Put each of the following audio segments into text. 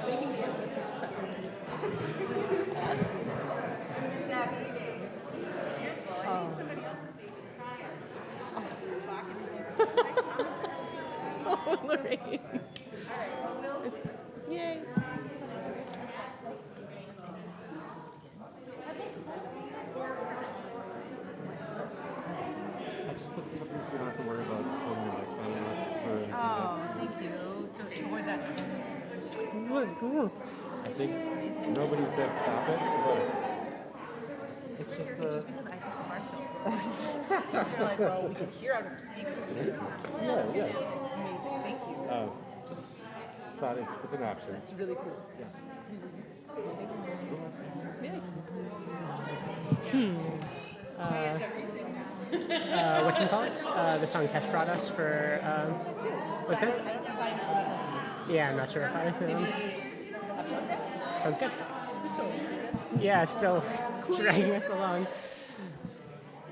Making the ancestors present. Oh, Lorraine. It's, yay. I just put this up here so you don't have to worry about pulling your mics on. Oh, thank you. So to avoid that. I think nobody said stop it, but it's just It's just because I said Omar so. You're like, well, we can hear out of the speakers. yeah. Amazing. Thank you. Just thought it's an option. It's really cool. Yeah. We will use it. Yay. Whatchamacallit? The song Tess brought us for, what's it? I don't know if I know that. Yeah, I'm not sure if I Maybe Aponte? Sounds good. We're still in season. Yeah, still dragging us along.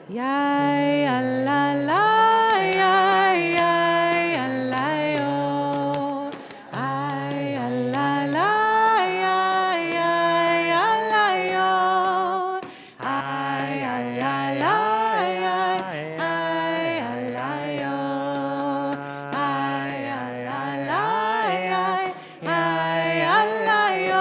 Yay, la la, yay, yay, la yo. Ay, la la, yay, yay, la yo. Ay, la la, yay, la yo. Ay, la la, yay, la yo.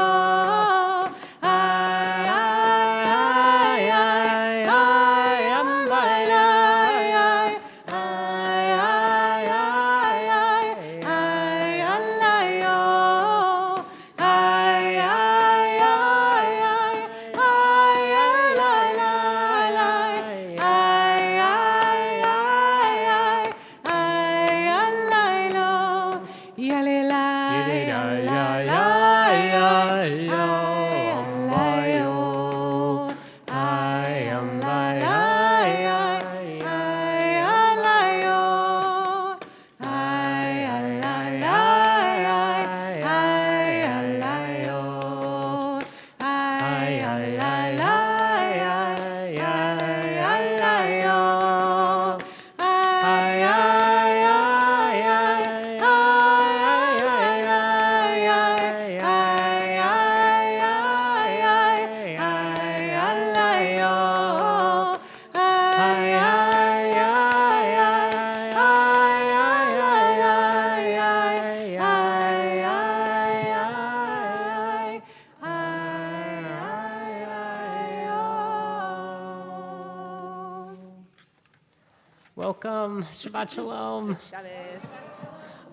Welcome, Shabbat Shalom. Shabbos.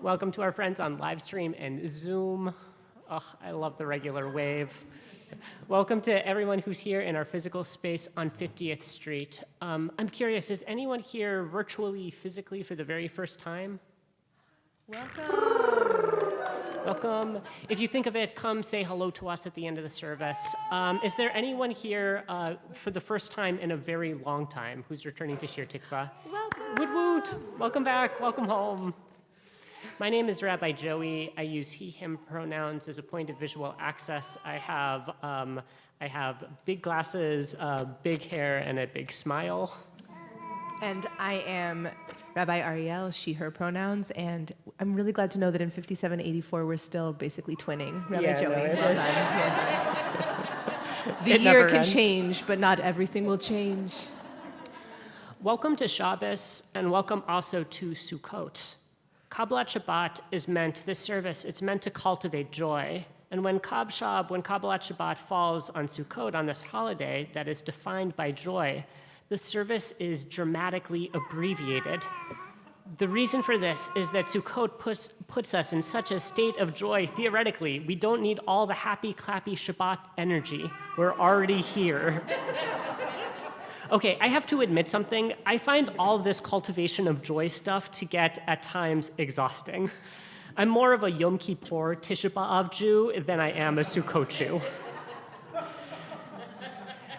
Welcome to our friends on live stream and Zoom. Oh, I love the regular wave. Welcome to everyone who's here in our physical space on 50th Street. I'm curious, is anyone here virtually, physically for the very first time? Welcome. If you think of it, come say hello to us at the end of the service. Is there anyone here for the first time in a very long time who's returning to Shir Tikva? Welcome. Woot woot. Welcome back. Welcome home. My name is Rabbi Joey. I use he, him pronouns as a point of visual access. I have big glasses, big hair, and a big smile. And I am Rabbi Ariel, she, her pronouns, and I'm really glad to know that in 5784 we're still basically twinning. Rabbi Yeah, Joey, no, it well is. done, well done. The It year never can ends. change, but not everything will change. Welcome to Shabbos, and welcome also to Sukkot. Kabbalat Shabbat is meant, this service, it's meant to cultivate joy. And when Kabbalat Shabbat falls on Sukkot, on this holiday that is defined by joy, the service is dramatically abbreviated. The reason for this is that Sukkot puts us in such a state of joy, theoretically. We don't need all the happy, clappy Shabbat energy. We're already here. Okay, I have to admit something. I find all this cultivation of joy stuff to get, at times, exhausting. I'm more of a Yom Kippur Tisha B'Av Jew than I am a Sukkot Jew.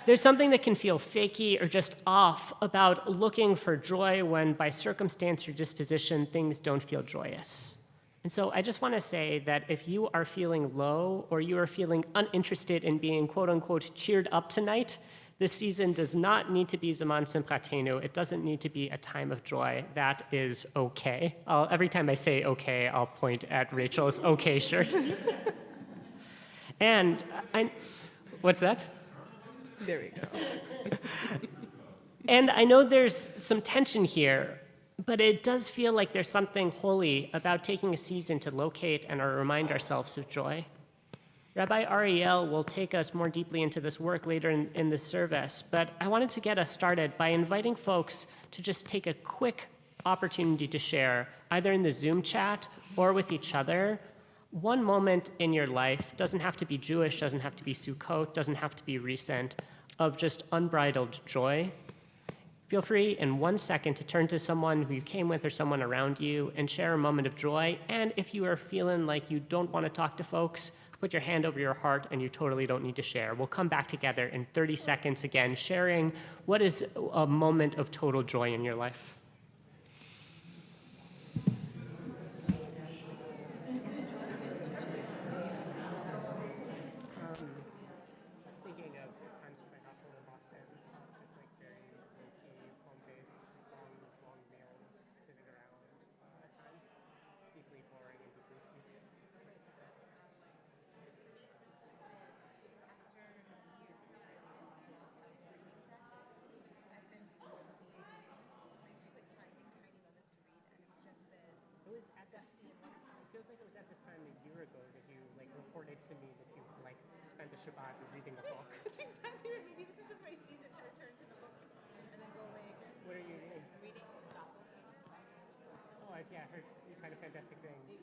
There's something that can feel fakey or just off about looking for joy when, by circumstance or disposition, things don't feel joyous. And so I just want to say that if you are feeling low or you are feeling uninterested in being quote-unquote cheered up tonight, This season does not need to be Zaman Simchatenu. It doesn't need to be a time of joy. That is okay. Every time I say okay, I'll point at Rachel's okay shirt. And what's that? There we go. And I know there's some tension here, but it does feel like there's something holy about taking a season to locate and remind ourselves of joy. Rabbi Ariel will take us more deeply into this work later in this service, but I wanted to get us started by inviting folks to just take a quick opportunity to share, either in the Zoom chat or with each other, one moment in your life, doesn't have to be Jewish, doesn't have to be Sukkot, doesn't have to be recent, of just unbridled joy. Feel free in 1 second to turn to someone who you came with or someone around you and share a moment of joy. And if you are feeling like you don't want to talk to folks, put your hand over your heart and you totally don't need to share. We'll come back together in 30 seconds again, sharing what is a moment of total joy in your life. It feels like it was at this time a year ago that you reported to me that you spent a Shabbat reading a book. That's exactly right. Maybe this is just my season to return to the book and then go away again. What are you reading? Reading Oh, yeah, I heard kind of fantastic things.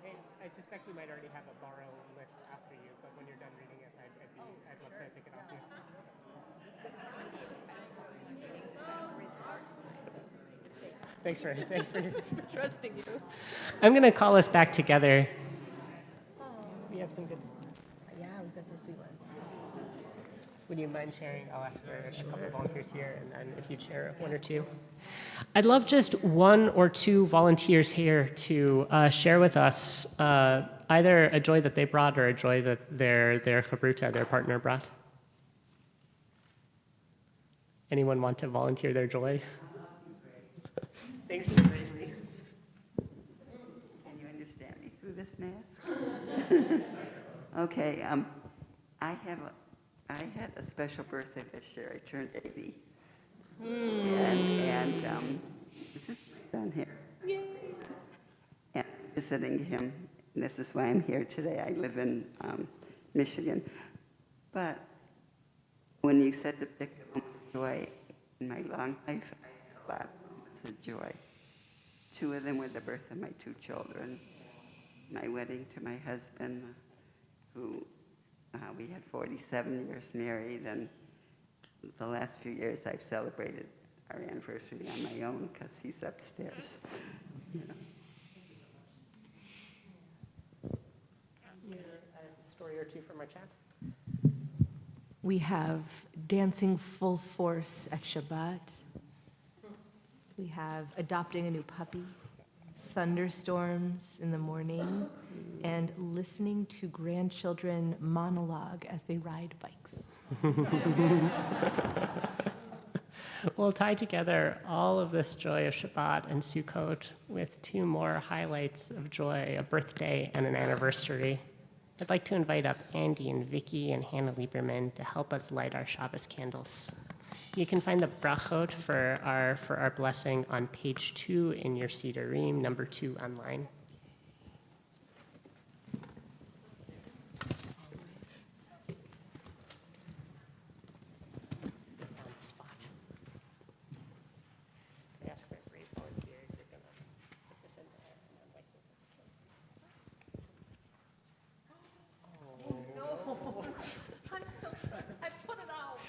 And I suspect you might already have a borrow list after you, but when you're done reading it, I'd love to pick it off you. Thanks for trusting you. I'm going to call us back together. We have some good. Yeah, we've got some sweet ones. Would you mind sharing? I'll ask for a couple of volunteers here, and then if you'd share one or two. I'd love just one or two volunteers here to share with us either a joy that they brought or a joy that their chabruta, their partner, brought. Anyone want to volunteer their joy? Thanks for the bravery. Can you understand me through this mask? Okay, I had a special birthday this year. I turned 80. And this is my son here. Yay. And I'm visiting him. And this is why I'm here today. I live in Michigan. But when you said to pick a moment of joy in my long life, I had a lot of moments of joy. 2 of them were the birth of my 2 children, my wedding to my husband, who we had 47 years married, and the last few years I've celebrated our anniversary on my own because he's upstairs. You know. A story or two from our chat. We have dancing full force at Shabbat. We have adopting a new puppy, thunderstorms in the morning, and listening to grandchildren monologue as they ride bikes. We'll tie together all of this joy of Shabbat and Sukkot with 2 more highlights of joy, a birthday and an anniversary. I'd like to invite up Andy and Vicky and Hannah Lieberman to help us light our Shabbos candles. You can find the brachot for our blessing on page 2 in your Sidurim, number 2 online. On the spot. I ask for a great volunteer. You're gonna put this in there and then like I'm so sorry. I put it out.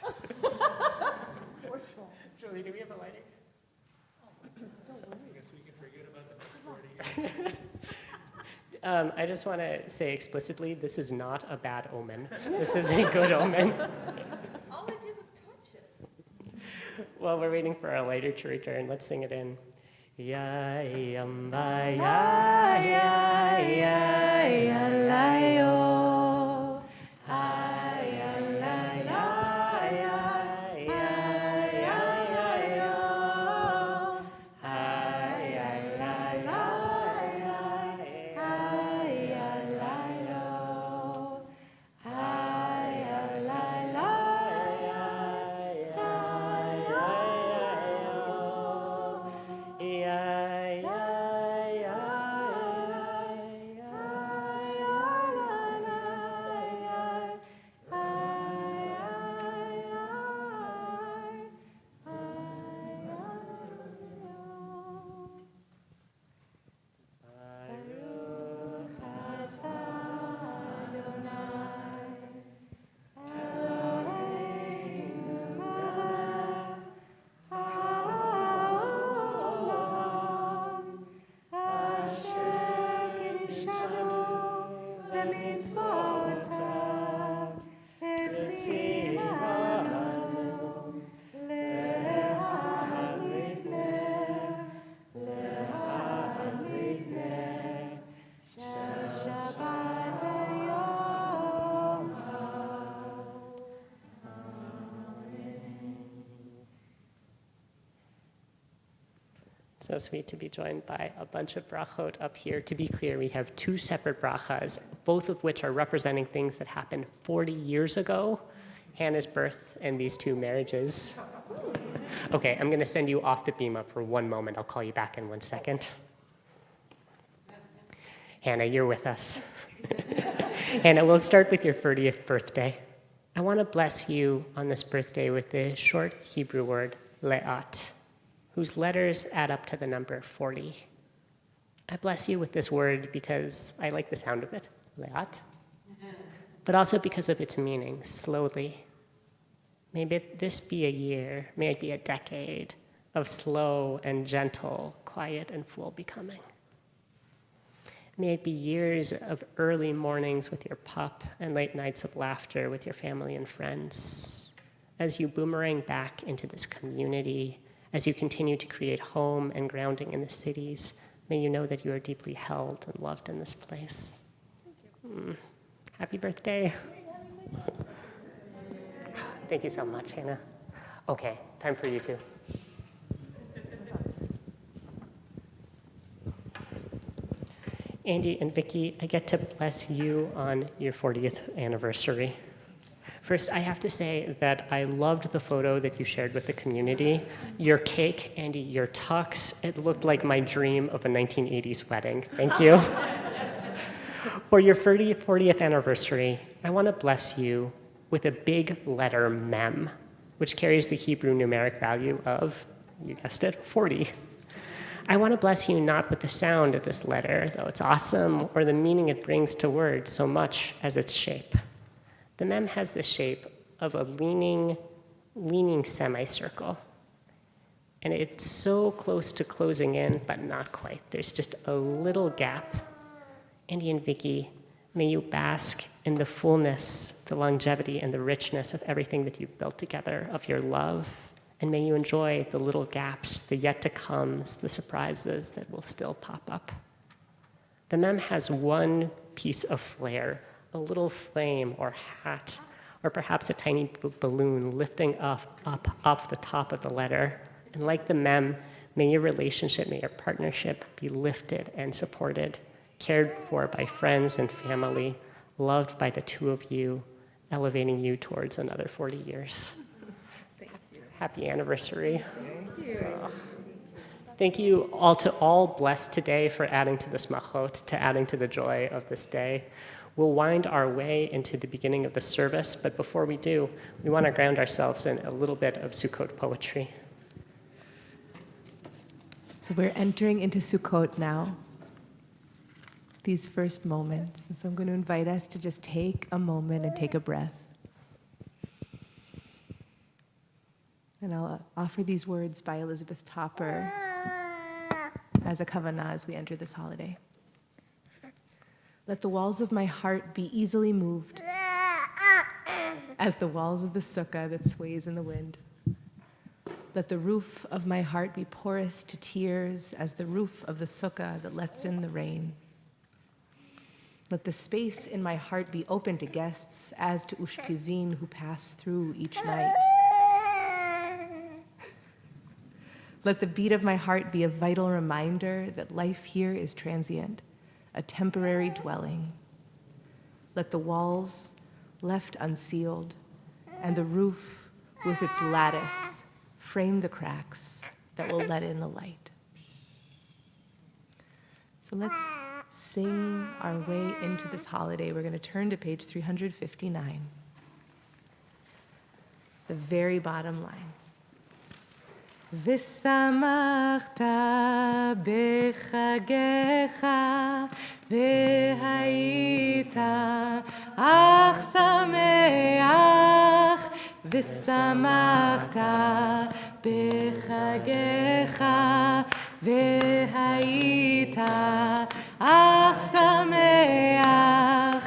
Julie, do we have a lighter? I guess we can forget about the recording. I just want to say explicitly, this is not a bad omen. This is a good omen. All I did was touch it. While we're waiting for our lighter to return, let's sing it in. Ya yamba ya ya ya ya la yo. Ha ya la ya ya mitzvotav, etzivanu, le'ahalik ner, le'ahalik ner, shel Shabbat b'yom tov. So sweet to be joined by a bunch of brachot up here. To be clear, we have two separate brachas, both of which are representing things that happened 40 years ago, Hannah's birth and these two marriages. Okay, I'm going to send you off the bima for one moment. I'll call you back in 1 second. Hannah, you're with us. Hannah, we'll start with your 30th birthday. I want to bless you on this birthday with the short Hebrew word, le'at, whose letters add up to the number 40. I bless you with this word because I like the sound of it, le'at, but also because of its meaning, slowly. May this be a year, may it be a decade of slow and gentle, quiet and full becoming. May it be years of early mornings with your pup and late nights of laughter with your family and friends. As you boomerang back into this community, as you continue to create home and grounding in the cities, may you know that you are deeply held and loved in this place. Happy birthday. Thank you so much, Hannah. Okay, time for you two. Andy and Vicky, I get to bless you on your 40th anniversary. First, I have to say that I loved the photo that you shared with the community. Your cake, Andy, your tux, it looked like my dream of a 1980s wedding. Thank you. For your 40th anniversary, I want to bless you with a big letter mem, which carries the Hebrew numeric value of, you guessed it, 40. I want to bless you not with the sound of this letter, though it's awesome, or the meaning it brings to words so much as its shape. The mem has the shape of a leaning semicircle. And it's so close to closing in, but not quite. There's just a little gap. Andy and Vicky, may you bask in the fullness, the longevity, and the richness of everything that you've built together, of your love. And may you enjoy the little gaps, the yet to comes, the surprises that will still pop up. The mem has one piece of flair, a little flame or hat, or perhaps a tiny balloon lifting up off the top of the letter. And like the mem, may your relationship, may your partnership be lifted and supported, cared for by friends and family, loved by the two of you, elevating you towards another 40 years. Happy anniversary. Thank you. Thank you all to all blessed today for adding to the smachot, to adding to the joy of this day. We'll wind our way into the beginning of the service, but before we do, we want to ground ourselves in a little bit of Sukkot poetry. So we're entering into Sukkot now, these first moments. And so I'm going to invite us to just take a moment and take a breath. And I'll offer these words by Elizabeth Topper as a kavanah as we enter this holiday. Let the walls of my heart be easily moved as the walls of the sukkah that sways in the wind. Let the roof of my heart be porous to tears as the roof of the sukkah that lets in the rain. Let the space in my heart be open to guests as to ushpizin who pass through each night. Let the beat of my heart be a vital reminder that life here is transient, a temporary dwelling. Let the walls left unsealed and the roof with its lattice frame the cracks that will let in the light. So let's sing our way into this holiday. We're going to turn to page 359, the very bottom line. ושמחת בחגיך והיית אך שמח ושמחת בחגיך והיית אך שמח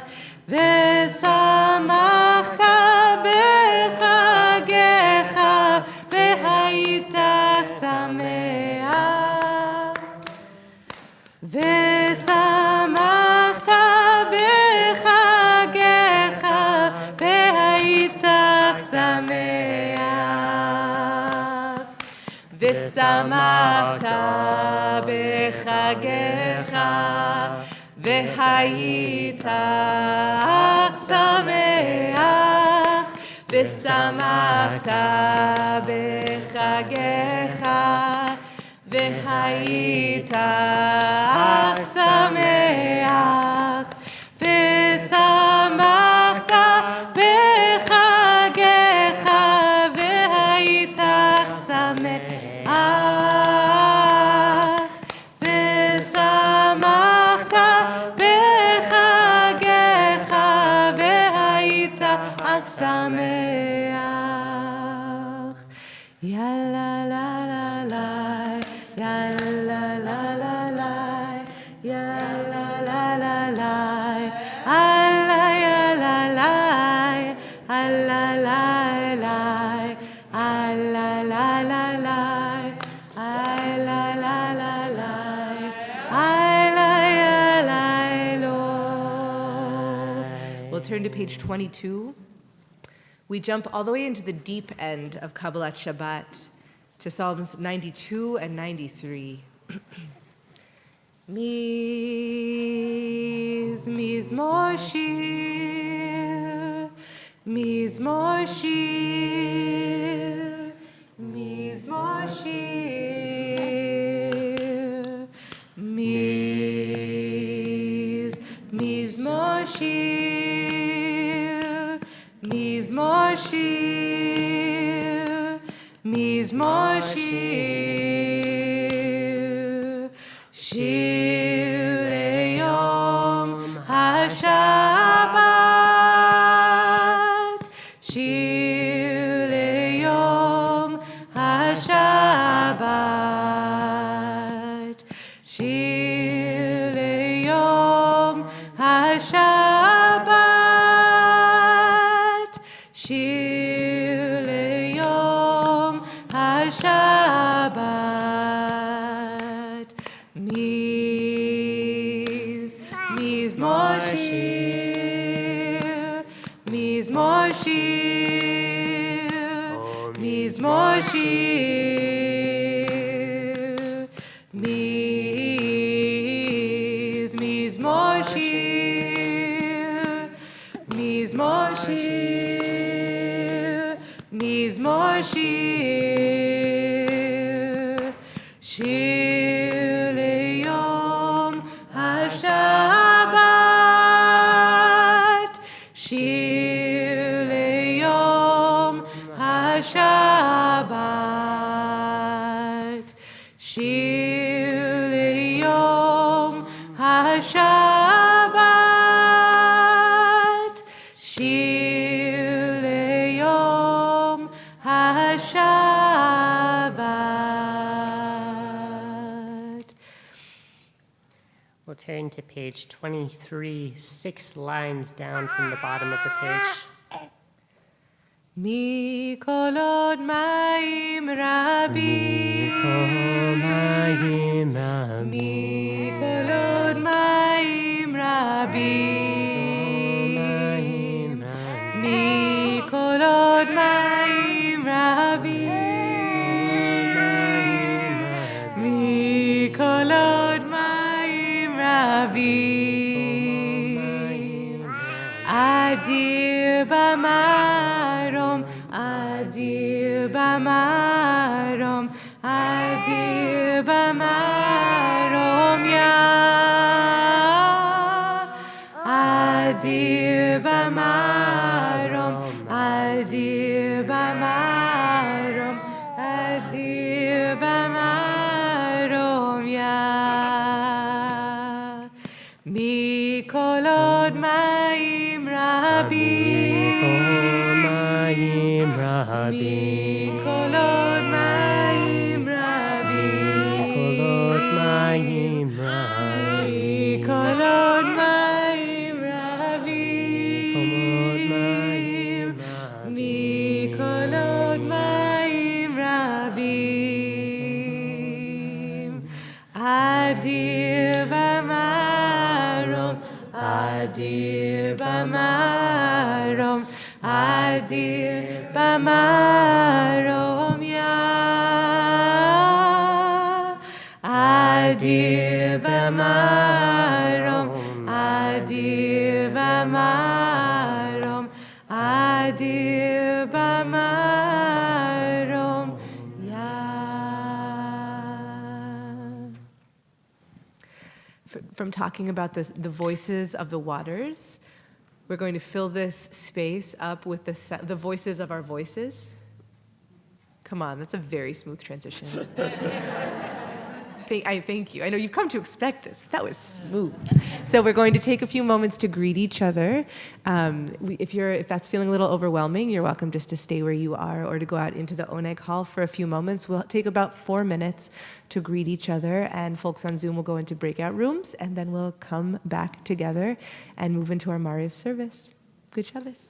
ושמחת בחגיך והיית שמח. ושמחת בחגיך והיית שמח. ושמחת בחגיך והיית שמח. ושמחת בחגיך והיית שמח. ושמחת בחגיך והיית שמח. יאללה לה לה לה, יאללה לה לה לה, יאללה לה לה לה, אללה יאללה לה, אללה לה לה, אללה לה לה לה, אללה לה לה לה, אללה יאללה לו. We'll turn to page 22. We jump all the way into the deep end of Kabbalat Shabbat to Psalms 92 and 93. Mizmor shir, mizmor shir, mizmor shir, mizmor shir, mizmor shir, mizmor shir, shir leyom haShabbat, shir leyom haShabbat, shir leyom haShabbat, shir leyom haShabbat. Mizmor shir, mizmor shir, mizmor shir, mizmor shir, mizmor shir, mizmor shir, shir leyom haShabbat, shir leyom haShabbat, shir leyom haShabbat, shir leyom haShabbat. We'll turn to page 23, 6 lines down from the bottom of the page. Mikolod ma'im rabim, mikolod ma'im rabim, mikolod ma'im rabim, mikolod ma'im rabim, adir b'marom, adir b'marom, adir b'marom ya, adir b'marom, adir b'marom, adir b'marom ya. Mikolod ma'im rabim, mikolod ma'im rabim, mikolod ma'im rabim, mikolod ma'im rabim, mikolod ma'im rabim, adir Adir bamarom, Adir bamarom, ya. Adir bamarom, Adir bamarom, Adir bamarom, ya. From talking about the voices of the waters, we're going to fill this space up with the voices of our voices. Come on, that's a very smooth transition. I thank you. I know you've come to expect this, but that was smooth. So we're going to take a few moments to greet each other. If that's feeling a little overwhelming, you're welcome just to stay where you are or to go out into the Oneg Hall for a few moments. We'll take about 4 minutes to greet each other, and folks on Zoom will go into breakout rooms, and then we'll come back together and move into our Mariv service. Good Shabbos.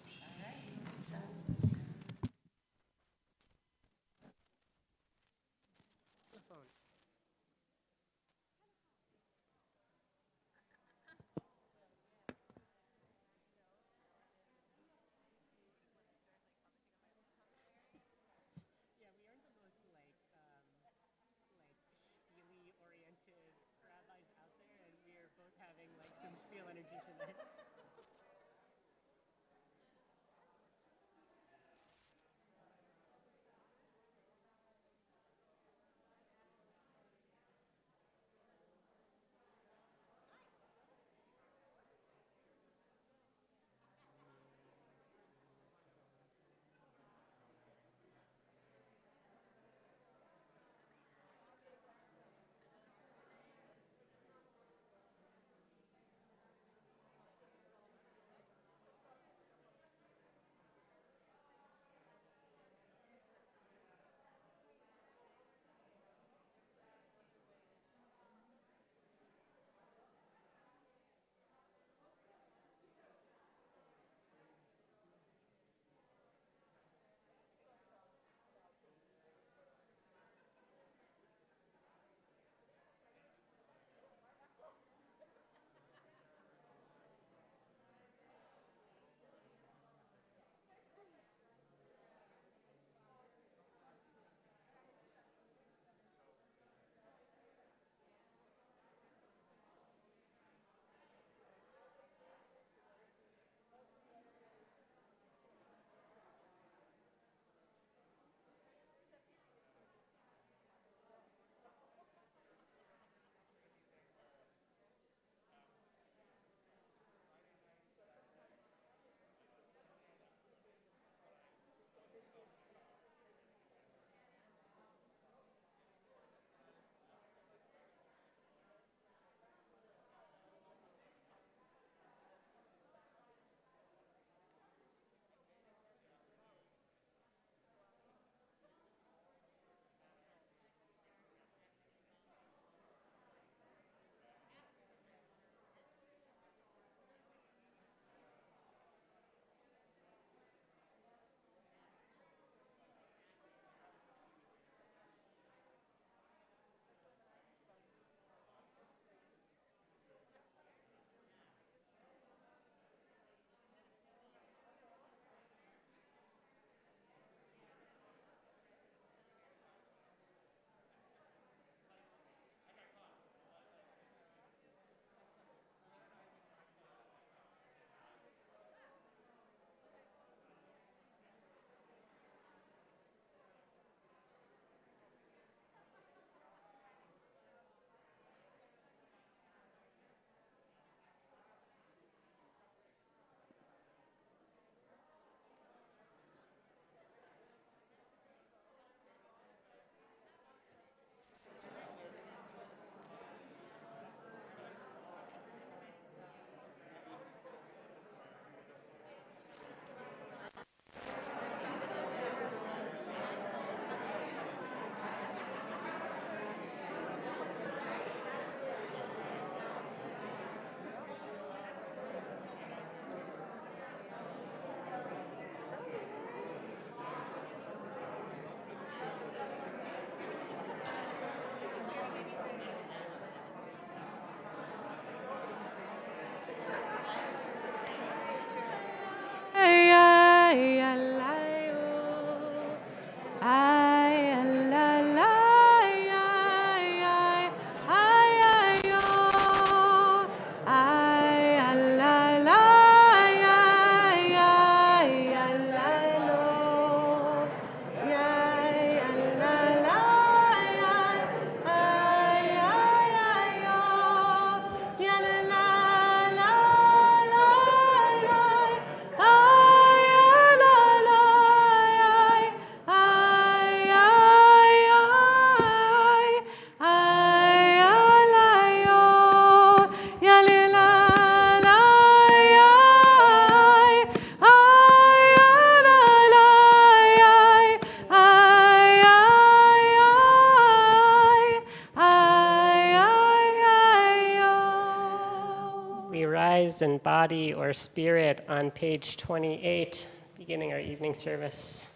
rise in body or spirit on page 28, beginning our evening service.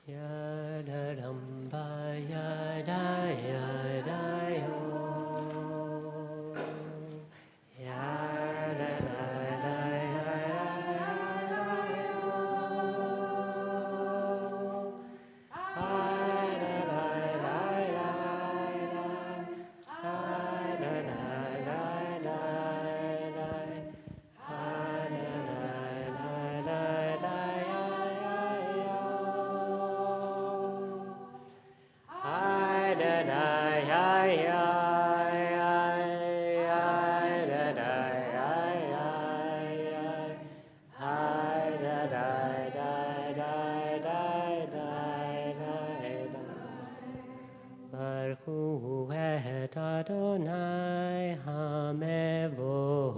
Yadadamba yada yada yo. Yada yada yada Baruch et Adonai hamevorach.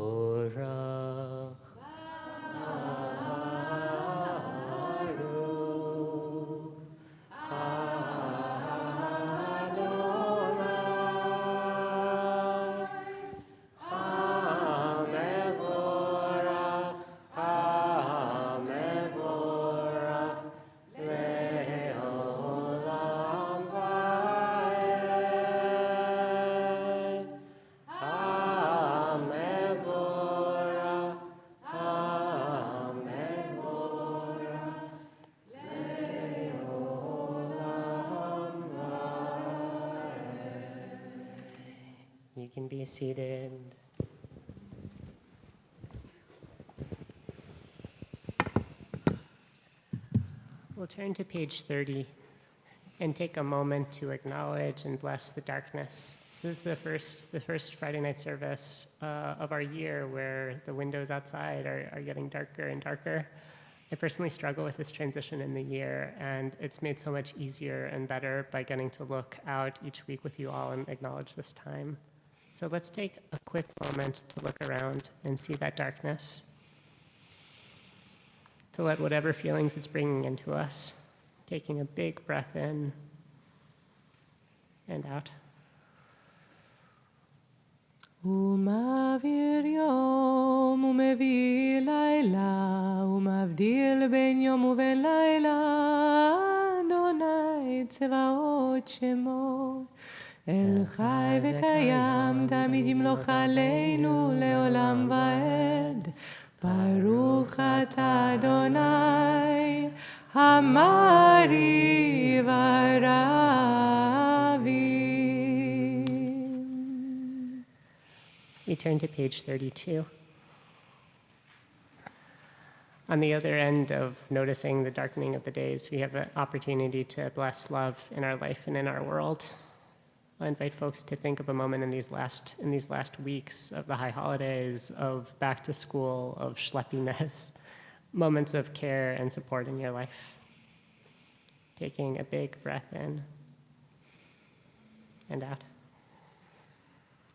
You can be seated. We'll turn to page 30 and take a moment to acknowledge and bless the darkness. This is the first Friday night service of our year where the windows outside are getting darker and darker. I personally struggle with this transition in the year, and it's made so much easier and better by getting to look out each week with you all and acknowledge this time. So let's take a quick moment to look around and see that darkness, to let whatever feelings it's bringing into us, taking a big breath in and out. ומעביר יום ומביא לילה ומבדיל בין יום ובין לילה אדוני צבאות שמו אל חי וקיים תמיד ימלוך עלינו לעולם ועד ברוך אתה אדוני המעריב הרבים. We turn to page 32. On the other end of noticing the darkening of the days, we have an opportunity to bless love in our life and in our world. I invite folks to think of a moment in these last weeks of the high holidays, of back to school, of schleppiness, moments of care and support in your life. Taking a big breath in and out.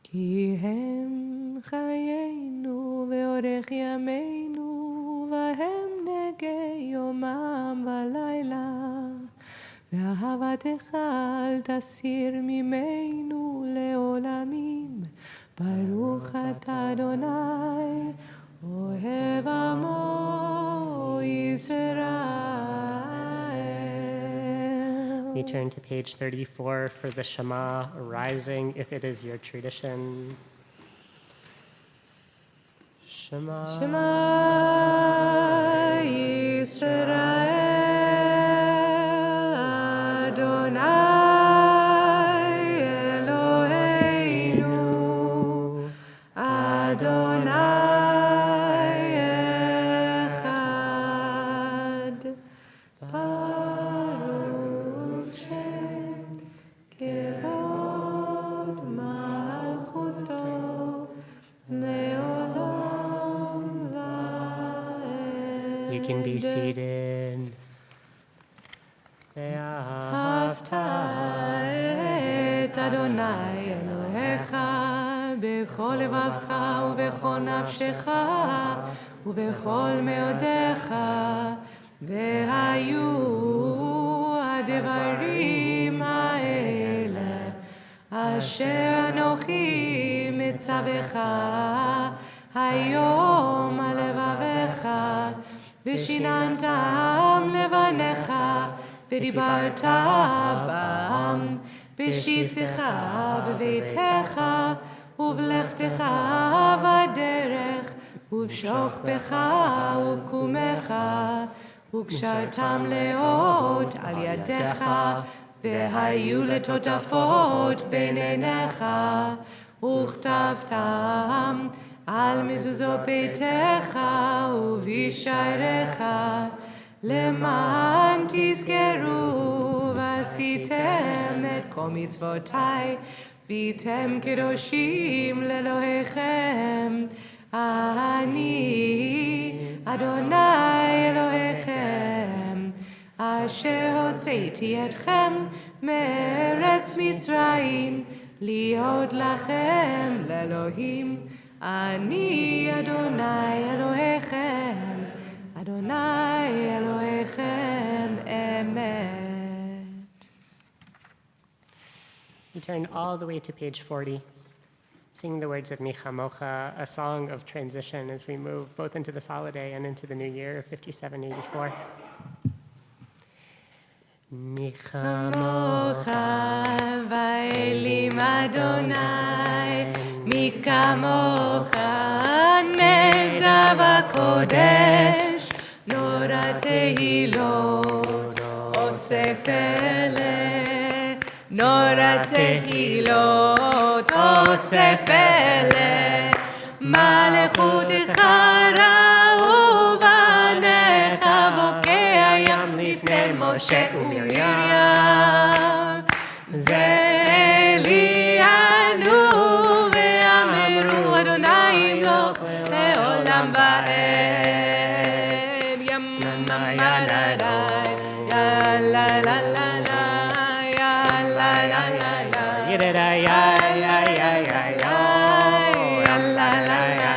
כי הם חיינו ואורך ימינו והם נגי יומם ולילה ואהבתך אל תסיר ממנו לעולמים ברוך אתה אדוני אוהב עמו ישראל. We turn to page 34 for the Shema rising, if it is your tradition. Shema. Shema Yisrael Adonai Eloheinu Adonai Echad Baruch Shem Kevod Malchuto Leolam Vaed. You can be seated. אהבת את אדוני אלוהיך בכל לבבך ובכל נפשך ובכל מאודיך והיו הדברים האלה אשר אנוכי מצווך היום על לבביך, ושיננתם לבניך, ודיברת בם, בשבתך בביתך, ובלכתך בדרך, ובשוכבך ובקומך, וקשרתם לאות על ידיך, והיו לטוטפות בין עיניך, וכתבתם על מזוזות ביתך ובשעריך, למען תזכרו ועשיתם את כל מצוותיי, והייתם קדושים לאלוהיכם. אני אדוני אלוהיכם, אשר הוצאתי אתכם מארץ מצרים, להיות לכם לאלוהים. אני אדוני אלוהיכם, אדוני אלוהיכם אמת. We turn all the way to page 40, sing the words of Michamocha, a song of transition as we move both into this holiday and into the new year, 5784. Michamocha va'elim Adonai, mi kamocha neda v'kodesh, nora tehilot osef ele, nora tehilot osef ele, malechutecha ra'u v'anecha bokeh yam lifnei Moshe ומרים, זה ליאנו ואמרו אדוני ימלוך לעולם ועד. יממה ידעי, יאללה לה לה לה, יאללה לה לה לה, ידעי יאללה לה לה יאללה לה לה לה.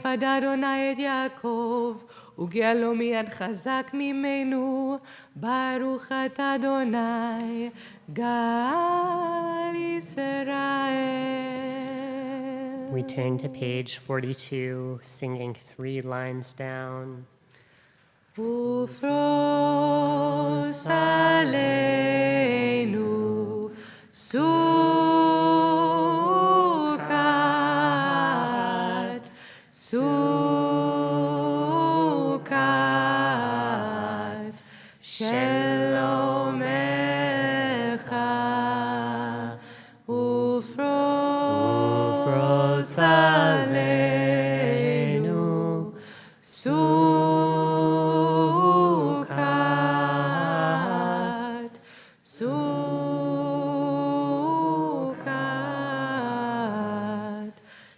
פדה אדוני את יעקב, וגאלו מיד חזק ממנו, ברוך אתה אדוני, גאל ישראל. We turn to page 42, singing 3 lines down. ופרוס עלינו סוכת שלומך, ופרוס עלינו סוכת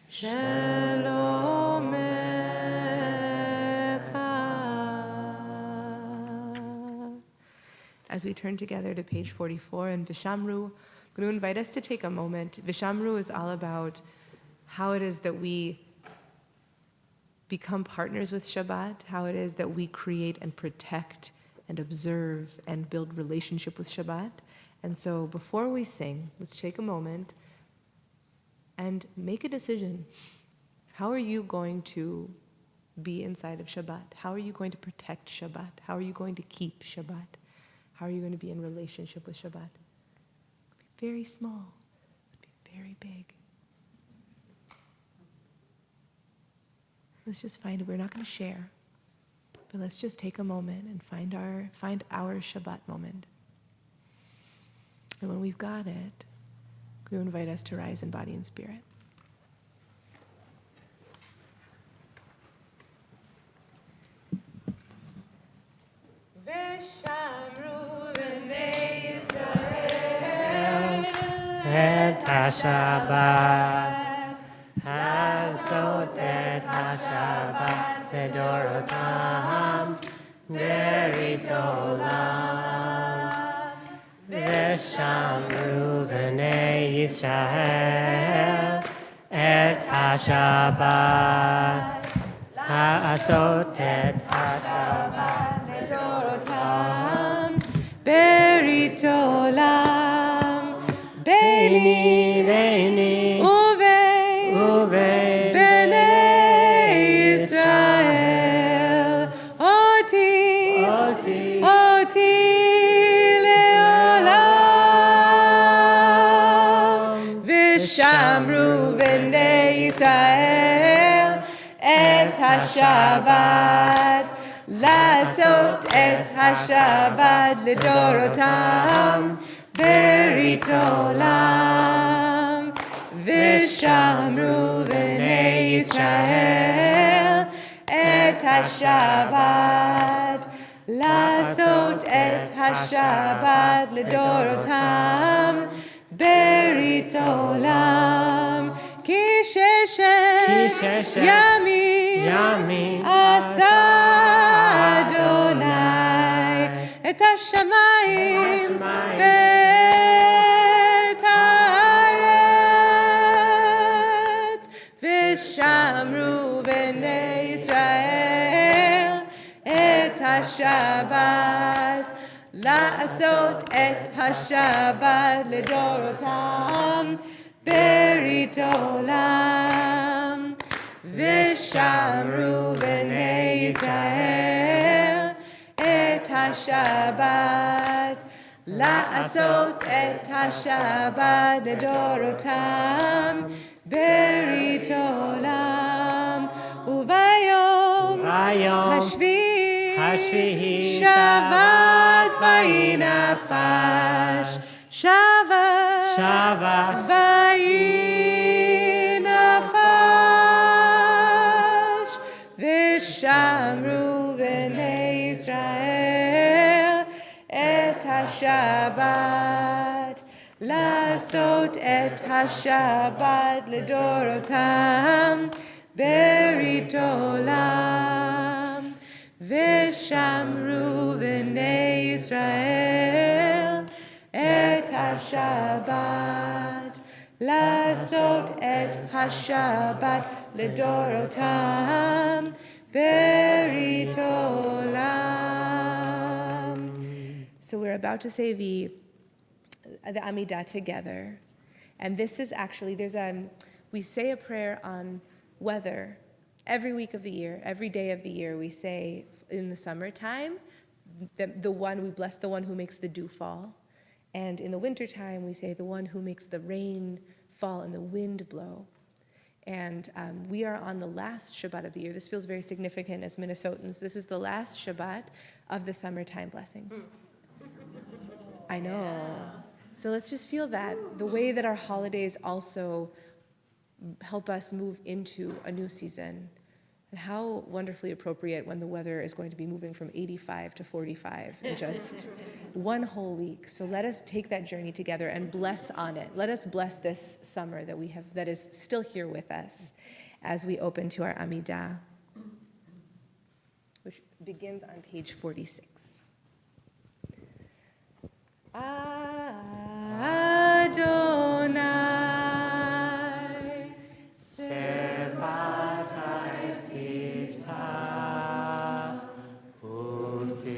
שלומך. As we turn together to page 44 in Vishamru, I'm going to invite us to take a moment. Vishamru is all about how it is that we become partners with Shabbat, how it is that we create and protect and observe and build relationship with Shabbat. And so before we sing, let's take a moment and make a decision. How are you going to be inside of Shabbat? How are you going to protect Shabbat? How are you going to keep Shabbat? How are you going to be in relationship with Shabbat? It could be very small, it could be very big. Let's just find it. We're not going to share, but let's just take a moment and find our Shabbat moment. And when we've got it, we invite us to rise in body and spirit. את השבת הזאת את Shabbat Ledorotam Beritolam Veshamru B'nei Yisrael Et HaShabbat La'asot Et HaShabbat Ledorotam Beritolam Beni Uvei B'nei Yisrael Oti Leolam Vishamru B'nei Yisrael Et HaShabbat La'asot Et HaShabbat Ledorotam Beritolam Vishamru B'nei Yisrael Et HaShabbat La'asot Et HaShabbat Ledorotam Beritolam Ki sheshet Yamin Asa Adonai Et HaShamayim V'et haaretz V'shamru B'nei Yisrael Et HaShabbat La'asot Et HaShabbat Ledorotam Beritolam Vishamru B'nei Yisrael Et HaShabbat La'asot Et HaShabbat Ledorotam Beritolam Uvayom Hashvihi Shabbat Vayinafash Shabbat Vayinafash Vishamru B'nei Yisrael Et HaShabbat La'asot Et HaShabbat Ledorotam Beritolam Vishamru B'nei Yisrael Et HaShabbat La'asot Et HaShabbat Ledorotam Beritolam. So we're about to say the Amidah together. And this is actually, we say a prayer on weather every week of the year, every day of the year. We say in the summertime, we bless the one who makes the dew fall. And in the wintertime, we say the one who makes the rain fall and the wind blow. And we are on the last Shabbat of the year. This feels very significant as Minnesotans. This is the last Shabbat of the summertime blessings. I know. So let's just feel that, the way that our holidays also help us move into a new season. And how wonderfully appropriate when the weather is going to be moving from 85 to 45 in just one whole week. So let us take that journey together and bless on it. Let us bless this summer that we have, that is still here with us as we open to our Amidah, which begins on page 46. Adonai, Sevatai Tiftach Ufiyagi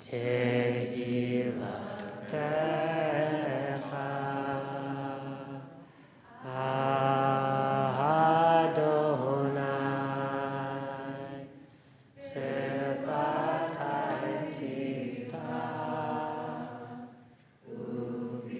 Tehilatecha Adonai Sevatai Tiftach Ufiyagi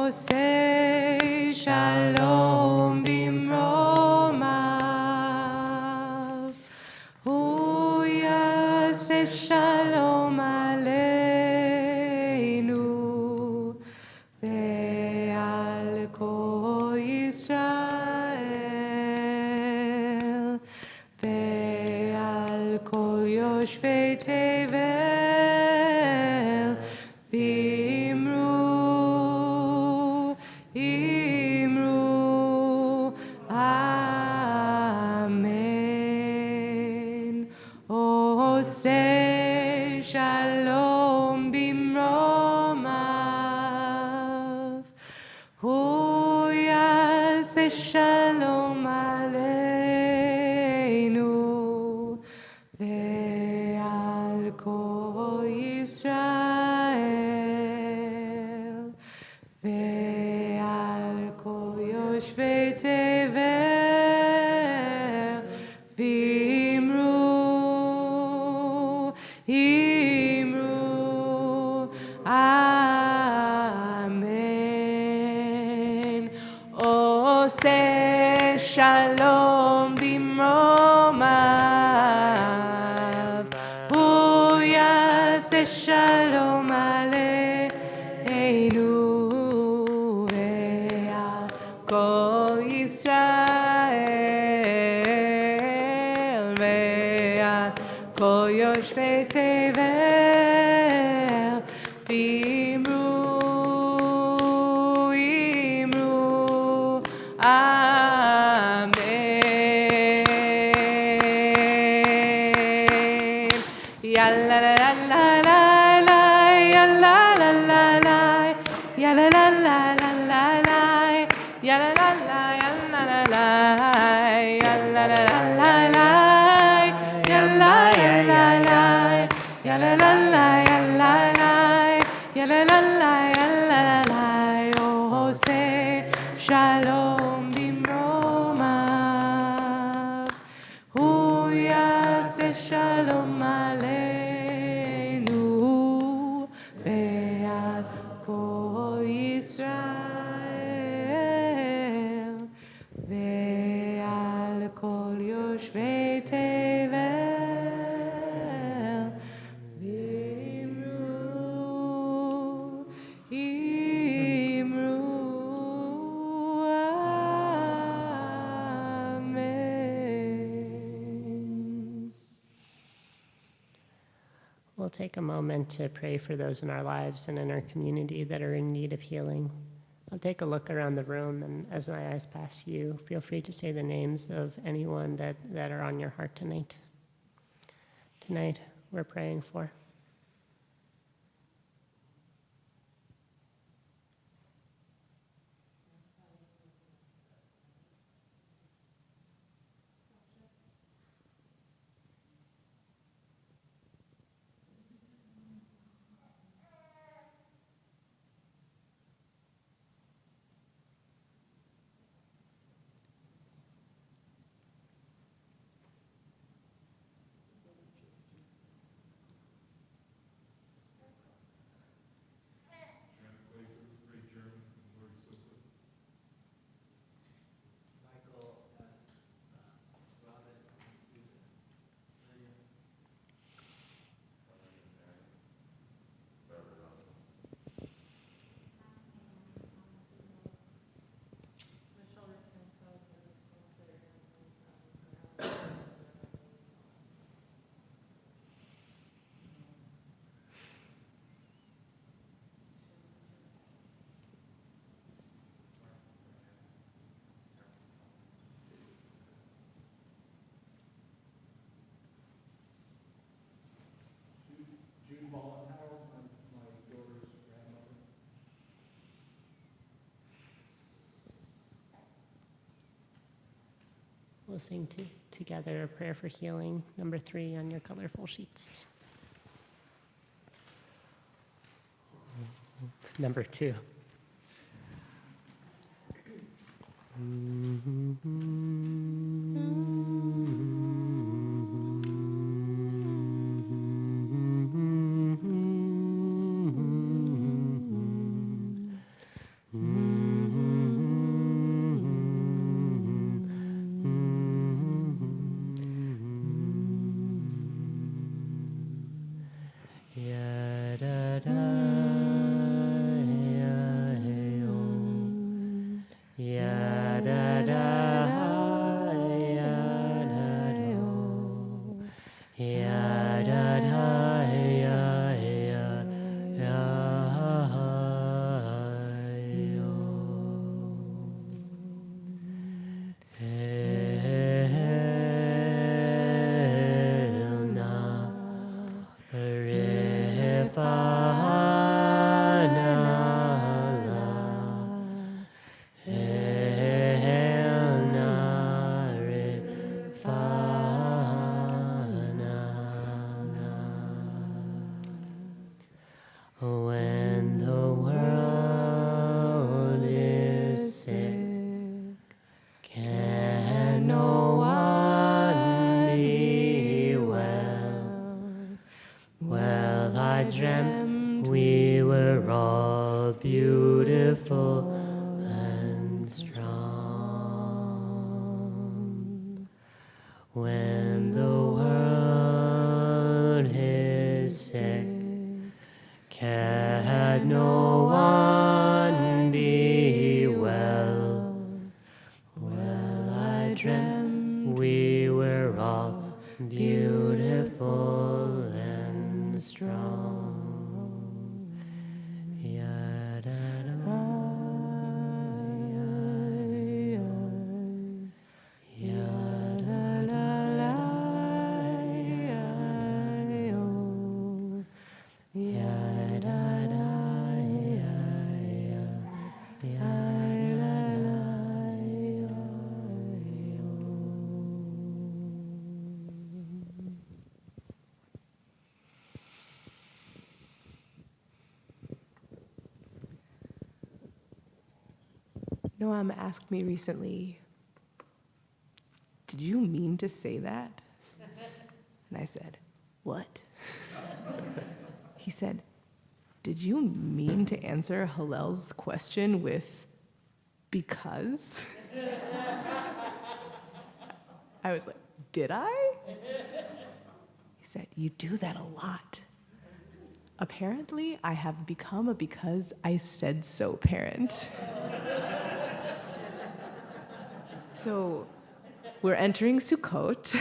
Osei shalom bimromav. Hu yaseh shalom aleinu ve'al kol Yisrael ve'al kol yoshvei tevel v'imru amen. Osei shalom bimromav. Hu yaseh shalom aleinu ve'al kol Yisrael ve'al kol yoshvei tevel v'imru amen. Oseh shalom bimromav. Hu yaseh shalom aleinu ve'al kol Yisrael ve'al kol yoshvei tevel v'imru amen. Ya la la la la la, ya la la la la, ya la la la la la, ya la la la ya la la la, ya la la la la, ya la ya la la, ya la la la ya la la, ya la la la ya la la. Oh, say shalom bimromav. Hu yaseh shalom aleinu ve'al kol Yisrael ve'al kol yoshvei tevel v'imru amen. We'll take a moment to pray for those in our lives and in our community that are in need of healing. I'll take a look around the room, and as my eyes pass you, feel free to say the names of anyone that are on your heart tonight. Tonight, we're praying for. We'll sing together a prayer for healing, number 3 on your colorful sheets. Number 2. dreamt we were all beautiful and strong. When the world is sick, can no one be well? Well, I dreamt we were all beautiful and strong. Ya-da-da, ya-da-da-da, ya-da-da, Noam asked me recently, "Did you mean to say that?" And I said, "What?" He said, "Did you mean to answer Hillel's question with because?" I was like, "Did I?" He said, "You do that a lot." Apparently, I have become a because I said so parent. So we're entering Sukkot,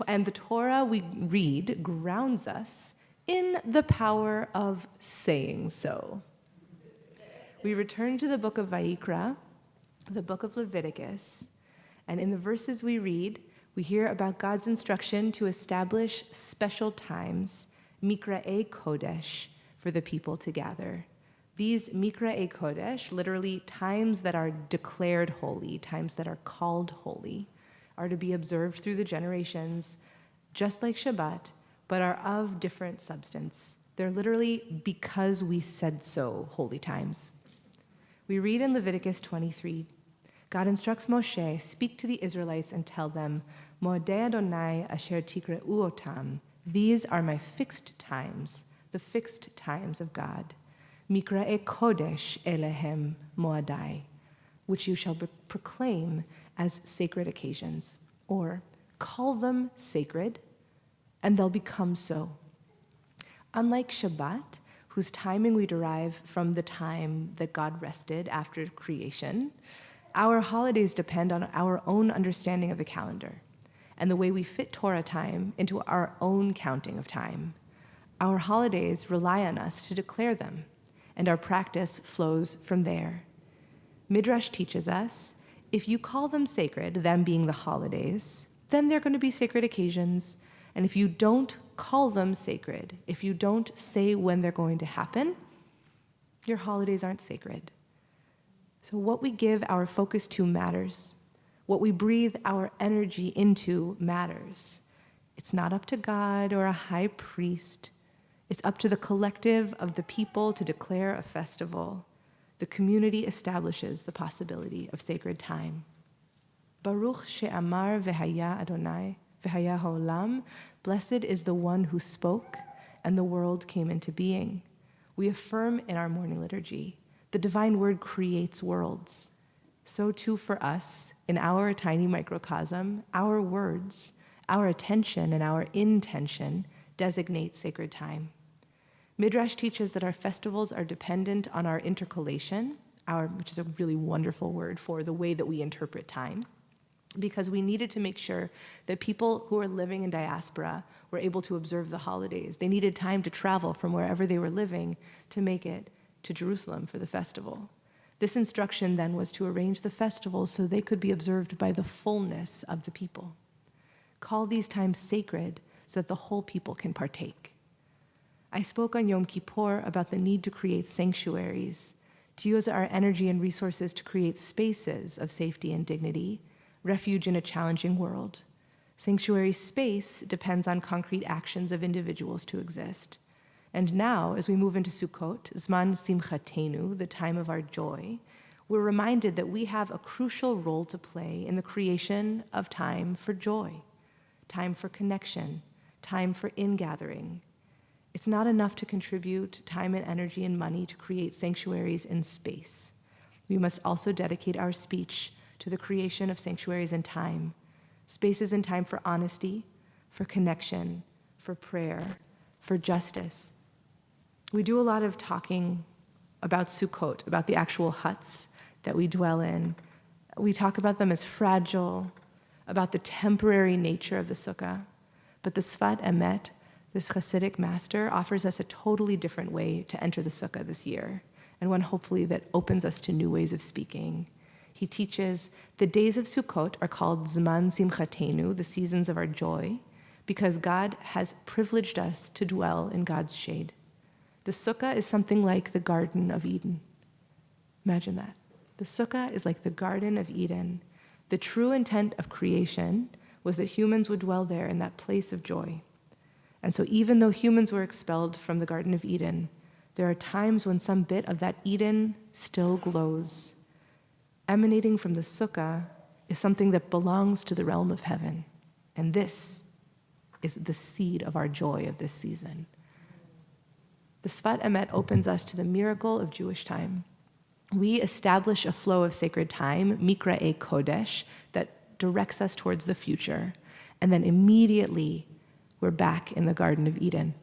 and the Torah we read grounds us in the power of saying so. We return to the book of Vayikra, the book of Leviticus, and in the verses we read, we hear about God's instruction to establish special times, Mikra'e Kodesh, for the people to gather. These Mikra'e Kodesh, literally times that are declared holy, times that are called holy, are to be observed through the generations, just like Shabbat, but are of different substance. They're literally because we said so holy times. We read in Leviticus 23, God instructs Moshe, speak to the Israelites and tell them, Mo'adei Adonai asher tikra'u otam, these are my fixed times, the fixed times of God. Mikra'e Kodesh Elehem Mo'adai, which you shall proclaim as sacred occasions, or call them sacred, and they'll become so. Unlike Shabbat, whose timing we derive from the time that God rested after creation, our holidays depend on our own understanding of the calendar and the way we fit Torah time into our own counting of time. Our holidays rely on us to declare them, and our practice flows from there. Midrash teaches us, if you call them sacred, them being the holidays, then they're going to be sacred occasions. And if you don't call them sacred, if you don't say when they're going to happen, your holidays aren't sacred. So what we give our focus to matters. What we breathe our energy into matters. It's not up to God or a high priest. It's up to the collective of the people to declare a festival. The community establishes the possibility of sacred time. Baruch she'amar v'haya Adonai v'haya ha'olam, blessed is the one who spoke and the world came into being. We affirm in our morning liturgy, the divine word creates worlds. So too for us, in our tiny microcosm, our words, our attention and our intention designate sacred time. Midrash teaches that our festivals are dependent on our intercalation, which is a really wonderful word for the way that we interpret time, because we needed to make sure that people who are living in diaspora were able to observe the holidays. They needed time to travel from wherever they were living to make it to Jerusalem for the festival. This instruction then was to arrange the festivals so they could be observed by the fullness of the people. Call these times sacred so that the whole people can partake. I spoke on Yom Kippur about the need to create sanctuaries, to use our energy and resources to create spaces of safety and dignity, refuge in a challenging world. Sanctuary space depends on concrete actions of individuals to exist. And now, as we move into Sukkot, Zman Simchatenu, the time of our joy, we're reminded that we have a crucial role to play in the creation of time for joy, time for connection, time for ingathering. It's not enough to contribute time and energy and money to create sanctuaries in space. We must also dedicate our speech to the creation of sanctuaries in time, spaces and time for honesty, for connection, for prayer, for justice. We do a lot of talking about Sukkot, about the actual huts that we dwell in. We talk about them as fragile, about the temporary nature of the sukkah. But the Sfat Emet, this Hasidic master, offers us a totally different way to enter the sukkah this year, and one hopefully that opens us to new ways of speaking. He teaches the days of Sukkot are called Zman Simchatenu, the seasons of our joy, because God has privileged us to dwell in God's shade. The sukkah is something like the Garden of Eden. Imagine that. The sukkah is like the Garden of Eden. The true intent of creation was that humans would dwell there in that place of joy. And so even though humans were expelled from the Garden of Eden, there are times when some bit of that Eden still glows. Emanating from the sukkah is something that belongs to the realm of heaven. And this is the seed of our joy of this season. The Sfat Emet opens us to the miracle of Jewish time. We establish a flow of sacred time, Mikra'e Kodesh, that directs us towards the future. And then immediately, we're back in the Garden of Eden.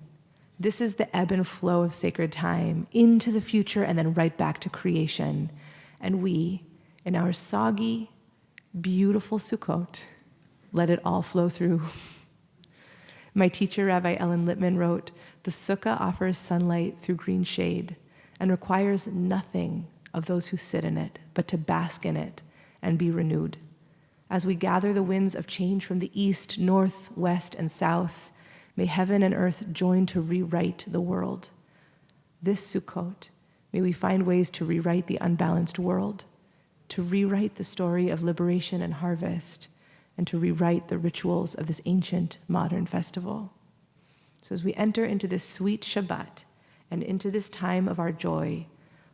This is the ebb and flow of sacred time into the future and then right back to creation. And we, in our soggy, beautiful Sukkot, let it all flow through. My teacher, Rabbi Ellen Littman, wrote, "The sukkah offers sunlight through green shade and requires nothing of those who sit in it, but to bask in it and be renewed. As we gather the winds of change from the east, north, west, and south, may heaven and earth join to rewrite the world. This Sukkot, may we find ways to rewrite the unbalanced world, to rewrite the story of liberation and harvest, and to rewrite the rituals of this ancient modern festival." So as we enter into this sweet Shabbat and into this time of our joy,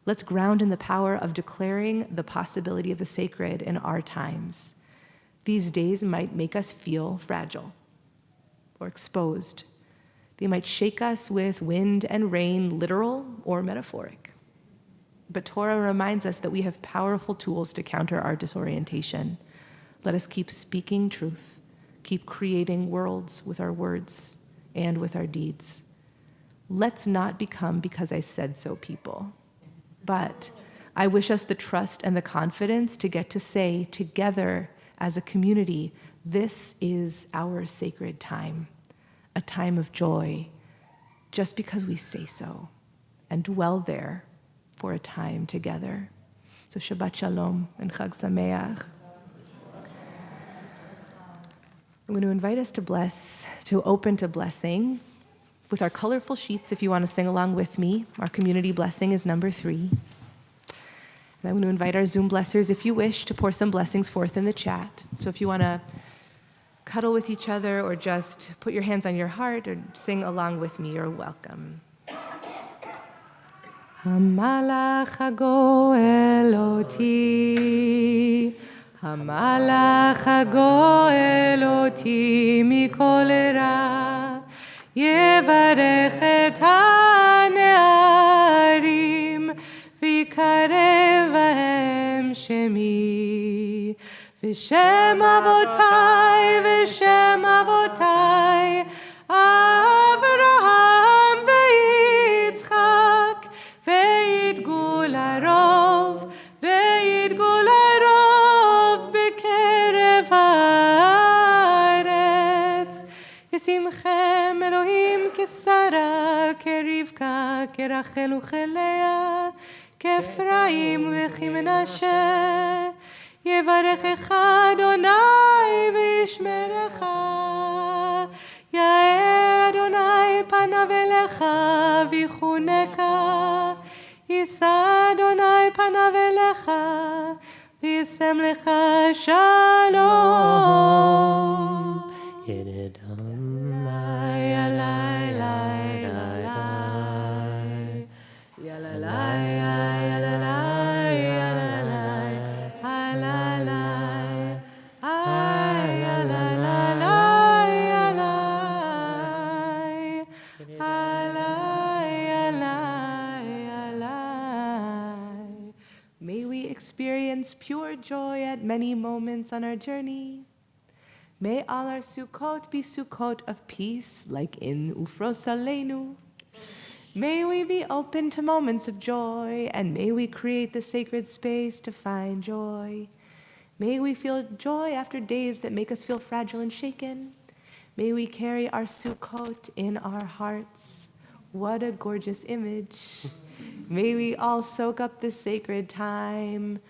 let's ground in the power of declaring the possibility of the sacred in our times. These days might make us feel fragile or exposed. They might shake us with wind and rain, literal or metaphoric. But Torah reminds us that we have powerful tools to counter our disorientation. Let us keep speaking truth, keep creating worlds with our words and with our deeds. Let's not become because I said so people. But I wish us the trust and the confidence to get to say together as a community, this is our sacred time, a time of joy, just because we say so, and dwell there for a time together. So Shabbat Shalom and Chag Sameach. I'm going to invite us to open to blessing with our colorful sheets. If you want to sing along with me, our community blessing is number 3. And I'm going to invite our Zoom blessers, if you wish, to pour some blessings forth in the chat. So if you want to cuddle with each other or just put your hands on your heart or sing along with me, you're welcome. Hamalach hagoel oti, Hamalach hagoel oti mikol ra, yevarech et hane'arim, v'yikarev bahem shemi, v'shem avotai, Avraham v'Yitzchak, v'yidgul harov b'kerev haaretz. Yisimchem Elohim kesara, kerivka, kerachel uchelea, kefraim v'chimenashe. יברכך אדוני וישמרך, יאר אדוני פניו אליך ויחונקה, יישא אדוני פניו אליך וישם לך שלום. ידדם לי עלי לי לי יללי experience pure joy at many moments on our journey. May all our Sukkot be Sukkot of peace, like in Ufros Aleinu. May we be open to moments of joy, and may we create the sacred space to find joy. May we feel joy after days that make us feel fragile and shaken. May we carry our Sukkot in our hearts. What a gorgeous image. May we all soak up this sacred time.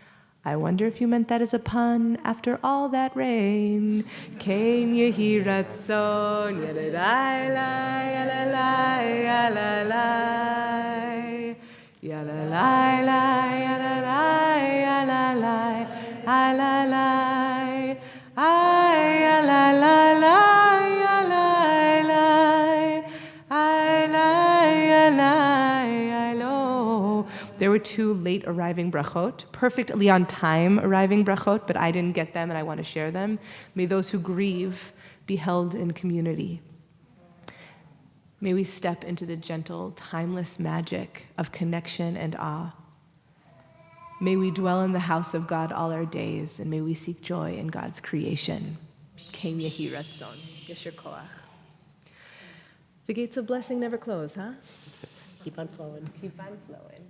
I wonder if you meant that as a pun. After all that rain, Kain yehi ratzon, yalalai, yalalai, yalalai, yalalai, yalalai, yalalai, yalalai, There were 2 late arriving brachot, perfectly on time arriving brachot, but I didn't get them and I want to share them. May those who grieve be held in community. May we step into the gentle, timeless magic of connection and awe. May we dwell in the house of God all our days, and may we seek joy in God's creation. Ken yehi ratzon, yesher koach. The gates of blessing never close, huh? Keep on flowing. Keep on flowing.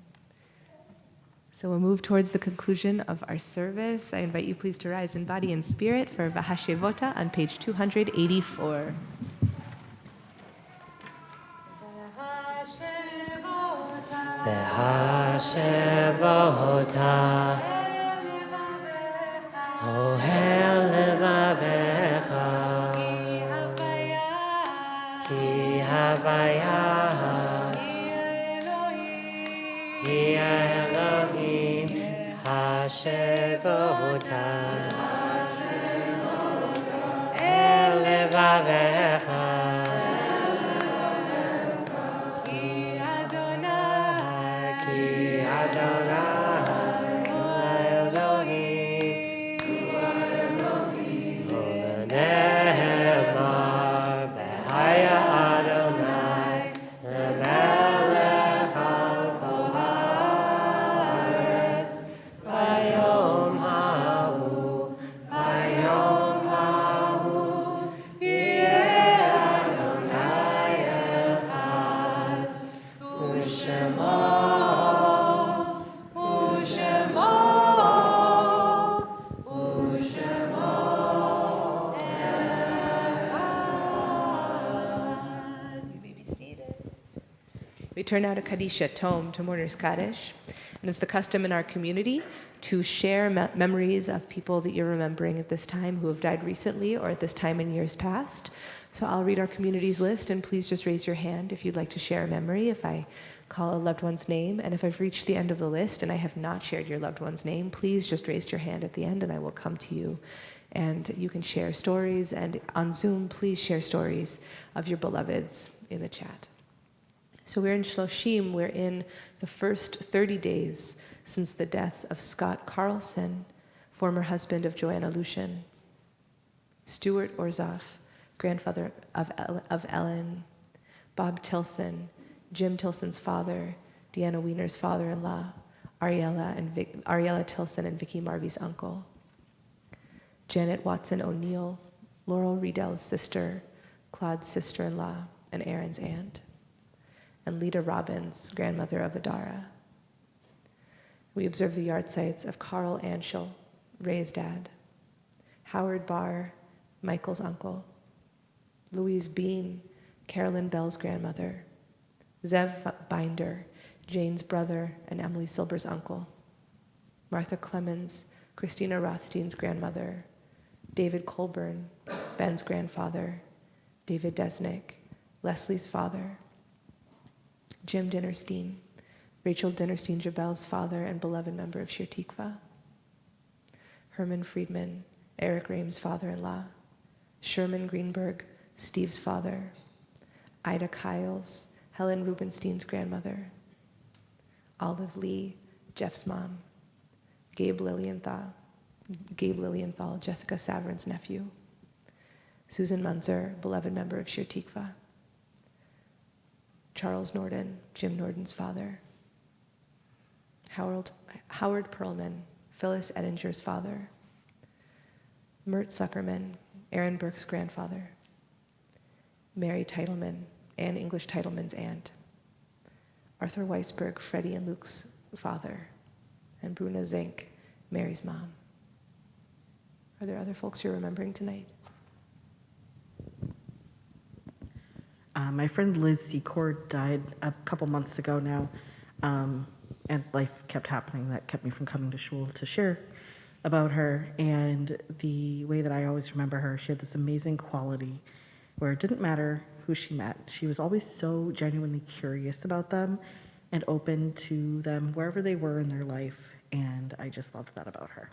So we'll move towards the conclusion of our service. I invite you please to rise in body and spirit for Vahashevota on page 284. Vahashevota, Ohel levavecha, Ki havaya, Ki Elohim, Hashevota, El levavecha, Ki Adonai, Elohim, Nehemar, V'haya Adonai, Melech al kol haaretz, Bayom hahu, Yeh Adonai echad, U'shemo You may be seated. We turn now to Kadisha, Tome, to Mourner's Kaddish. And it's the custom in our community to share memories of people that you're remembering at this time who have died recently or at this time in years past. So I'll read our community's list, and please just raise your hand if you'd like to share a memory if I call a loved one's name. And if I've reached the end of the list and I have not shared your loved one's name, please just raise your hand at the end and I will come to you. And you can share stories, and on Zoom, please share stories of your beloveds in the chat. So we're in Shloshim, we're in the first 30 days since the deaths of Scott Carlson, former husband of Joanna Lucian, Stuart Orzov, grandfather of Ellen, Bob Tilson, Jim Tilson's father, Deanna Wiener's father-in-law, Ariella Tilson and Vicky Marvey's uncle, Janet Watson O'Neill, Laurel Riedell's sister, Claude's sister-in-law, and Aaron's aunt, and Lita Robbins, grandmother of Adara. We observe the yahrzeits of Carl Anschel, Ray's dad, Howard Barr, Michael's uncle, Louise Bean, Carolyn Bell's grandmother, Zev Binder, Jane's brother and Emily Silber's uncle, Martha Clemens, Christina Rothstein's grandmother, David Colburn, Ben's grandfather, David Desnick, Leslie's father, Jim Dinnerstein, Rachel Dinnerstein-Jabel's father and beloved member of Shir Tikva, Herman Friedman, Eric Rame's father-in-law, Sherman Greenberg, Steve's father, Ida Kiles, Helen Rubenstein's grandmother, Olive Lee, Jeff's mom, Gabe Lilienthal, Jessica Saverin's nephew, Susan Munzer, beloved member of Shir Tikva, Charles Norden, Jim Norden's father, Howard Perlman, Phyllis Edinger's father. Mert Zuckerman, Aaron Burke's grandfather. Mary Teitelman, Anne English Teitelman's aunt. Arthur Weisberg, Freddie and Luke's father. And Bruna Zink, Mary's mom. Are there other folks you're remembering tonight? My friend Liz Secord died a couple months ago now, and life kept happening that kept me from coming to shul to share about her. And the way that I always remember her, she had this amazing quality where it didn't matter who she met. She was always so genuinely curious about them and open to them wherever they were in their life, and I just loved that about her.